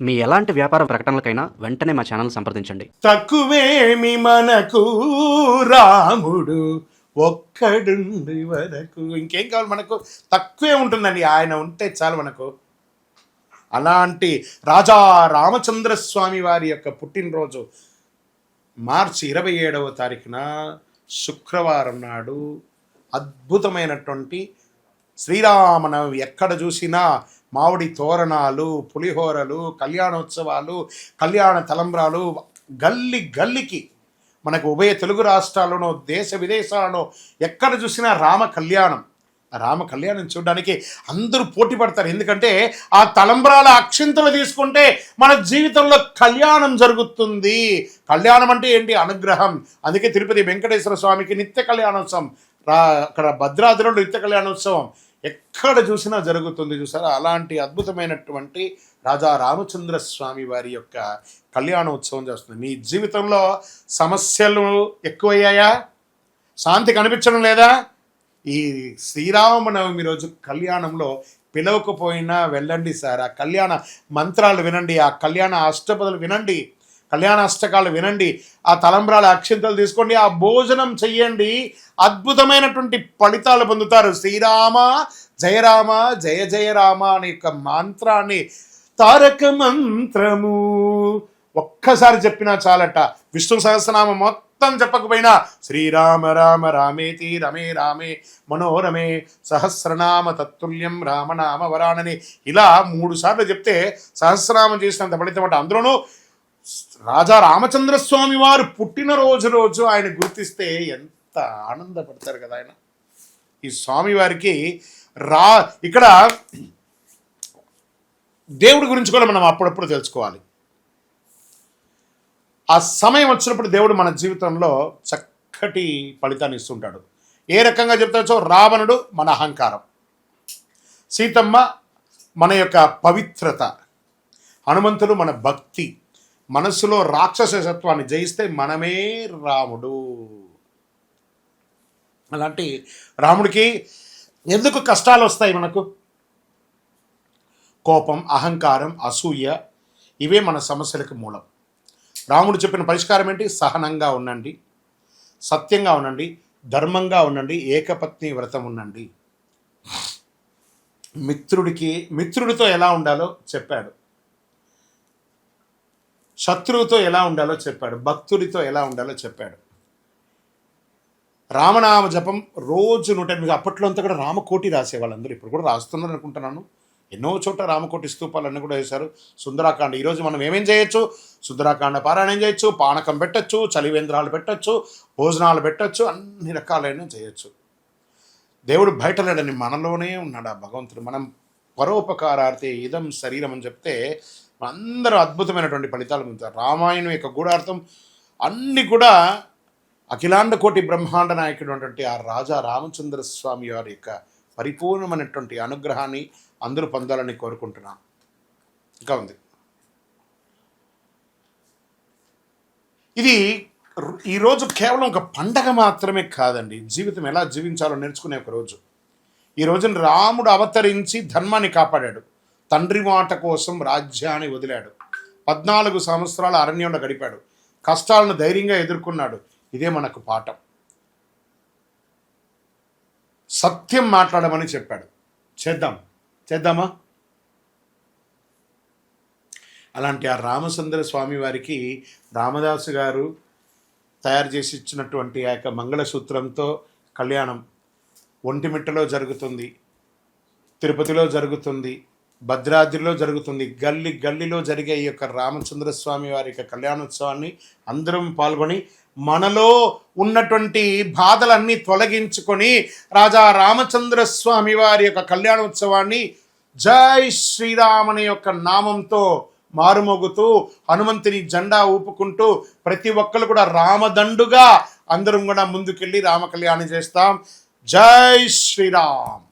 మీ ఎలాంటి వ్యాపార ప్రకటనలకైనా వెంటనే మా ఛానల్ సంప్రదించండి. తక్కువేమి మనకు రాముడు ఒక్కడుండి వరకు, ఇంకేం కావాలి మనకు? తక్కువే ఉంటుందండి, ఆయన ఉంటే చాలు మనకు. అలాంటి రాజా రామచంద్రస్వామి వారి యొక్క పుట్టినరోజు మార్చి 27వ తారీఖున శుక్రవారం నాడు అద్భుతమైనటువంటి శ్రీరామనవమి. ఎక్కడ చూసినా మామిడి తోరణాలు, పులిహోరలు, కళ్యాణోత్సవాలు, కళ్యాణ తలంబ్రాలు, గల్లి గల్లికి మనకు ఉభయ తెలుగు రాష్ట్రాల్లోనూ దేశ విదేశాలలో ఎక్కడ చూసినా రామ కళ్యాణం. రామ కళ్యాణం చూడడానికి అందరూ పోటీ పడతారు. ఎందుకంటే ఆ తలంబ్రాల అక్షింతలు తీసుకుంటే మన జీవితంలో కళ్యాణం జరుగుతుంది. కళ్యాణం అంటే ఏంటి? అనుగ్రహం. అందుకే తిరుపతి వెంకటేశ్వర స్వామికి నిత్య కళ్యాణోత్సవం, అక్కడ భద్రాద్రిలో నిత్య కళ్యాణోత్సవం ఎక్కడ చూసినా జరుగుతుంది. చూసారా? అలాంటి అద్భుతమైనటువంటి రాజా రామచంద్ర స్వామి వారి యొక్క కళ్యాణోత్సవం చేస్తుంది. మీ జీవితంలో సమస్యలు ఎక్కువయ్యాయా? శాంతి కనిపించడం లేదా? ఈ శ్రీరామనవమి రోజు కళ్యాణంలో పిలవకపోయినా వెళ్ళండి సార్. ఆ కళ్యాణ మంత్రాలు వినండి, ఆ కళ్యాణ అష్టపదులు వినండి, కళ్యాణ అష్టకాలు వినండి, ఆ తలంబ్రాల అక్షింతలు తీసుకోండి, ఆ భోజనం చెయ్యండి. అద్భుతమైనటువంటి ఫలితాలు పొందుతారు. శ్రీరామ జయ రామ జయ జయ రామ అనే యొక్క మంత్రాన్ని, తారక మంత్రము ఒక్కసారి చెప్పినా చాలట. విష్ణు సహస్రనామం మొత్తం చెప్పకపోయినా శ్రీరామ రామ రామేతి రమే రామే మనోరమే సహస్రనామ తత్తుల్యం రామనామ వరాణని ఇలా 3 సార్లు చెప్తే సహస్రనామం చేసినంత ఫలితం అంట. అందులోనూ రాజా రామచంద్రస్వామి వారు పుట్టినరోజు ఆయన గుర్తిస్తే ఎంత ఆనందపడతారు కదా ఆయన. ఈ స్వామివారికి ఇక్కడ దేవుడి గురించి కూడా మనం అప్పుడప్పుడు తెలుసుకోవాలి. ఆ సమయం వచ్చినప్పుడు దేవుడు మన జీవితంలో చక్కటి ఫలితాన్ని ఇస్తుంటాడు. ఏ రకంగా చెప్తాచో, రావణుడు మన అహంకారం, సీతమ్మ మన యొక్క పవిత్రత, హనుమంతుడు మన భక్తి, మనస్సులో రాక్షసత్వాన్ని జయిస్తే మనమే రాముడు. అలాంటి రాముడికి ఎందుకు కష్టాలు వస్తాయి? మనకు కోపం, అహంకారం, అసూయ, ఇవే మన సమస్యలకు మూలం. రాముడు చెప్పిన పరిష్కారం ఏంటి? సహనంగా ఉండండి, సత్యంగా ఉండండి, ధర్మంగా ఉండండి, ఏకపత్ని వ్రతం ఉండండి. మిత్రుడితో ఎలా ఉండాలో చెప్పాడు, శత్రువుతో ఎలా ఉండాలో చెప్పాడు, భక్తుడితో ఎలా ఉండాలో చెప్పాడు. రామనామ జపం రోజు 108. అప్పట్లో అంతా కూడా రామకోటి రాసేవాళ్ళు అందరూ, ఇప్పుడు కూడా రాస్తున్నారు అనుకుంటున్నాను. ఎన్నో చోట్ల రామకోటి స్తూపాలన్నీ కూడా వేశారు. సుందరాకాండ, ఈరోజు మనం ఏమేం చేయొచ్చు? సుందరాకాండ పారాయణం చేయొచ్చు, పానకం పెట్టచ్చు, చలివేంద్రాలు పెట్టచ్చు, భోజనాలు పెట్టచ్చు, అన్ని రకాలైన చేయొచ్చు. దేవుడు బయట లేడని మనలోనే ఉన్నాడు ఆ భగవంతుడు. మనం పరోపకారార్థే ఇదం శరీరం అని చెప్తే అందరూ అద్భుతమైనటువంటి ఫలితాలు పొందుతారు. రామాయణం యొక్క గూఢార్థం అన్నీ కూడా అఖిలాండ కోటి బ్రహ్మాండ నాయకుడు అటువంటి ఆ రాజా రామచంద్ర స్వామి వారి యొక్క పరిపూర్ణమైనటువంటి అనుగ్రహాన్ని అందరూ పొందాలని కోరుకుంటున్నాను. ఇంకా ఉంది. ఇది ఈరోజు కేవలం ఒక పండగ మాత్రమే కాదండి, జీవితం ఎలా జీవించాలో నేర్చుకునే ఒక రోజు. ఈ రోజున రాముడు అవతరించి ధర్మాన్ని కాపాడాడు, తండ్రి మాట కోసం రాజ్యాన్ని వదిలాడు, 14 సంవత్సరాల అరణ్యంలో గడిపాడు, కష్టాలను ధైర్యంగా ఎదుర్కొన్నాడు. ఇదే మనకు పాఠం. సత్యం మాట్లాడమని చెప్పాడు. చేద్దామా? అలాంటి ఆ రామచంద్ర స్వామి వారికి రామదాసు గారు తయారు చేసి ఇచ్చినటువంటి ఆ యొక్క మంగళసూత్రంతో కళ్యాణం ఒంటిమిట్టలో జరుగుతుంది, తిరుపతిలో జరుగుతుంది, భద్రాద్రిలో జరుగుతుంది. గల్లీలో జరిగే ఈ యొక్క రామచంద్ర స్వామి వారి యొక్క కళ్యాణోత్సవాన్ని అందరం పాల్గొని మనలో ఉన్నటువంటి బాధలన్నీ తొలగించుకొని రాజా రామచంద్ర స్వామి వారి యొక్క కళ్యాణోత్సవాన్ని జై శ్రీరామ్ అనే యొక్క నామంతో మారుమోగుతూ హనుమంతుని జెండా ఊపుకుంటూ ప్రతి ఒక్కరు కూడా రామదండుగా అందరం కూడా ముందుకెళ్ళి రామ కళ్యాణం చేస్తాం. జై శ్రీరామ్.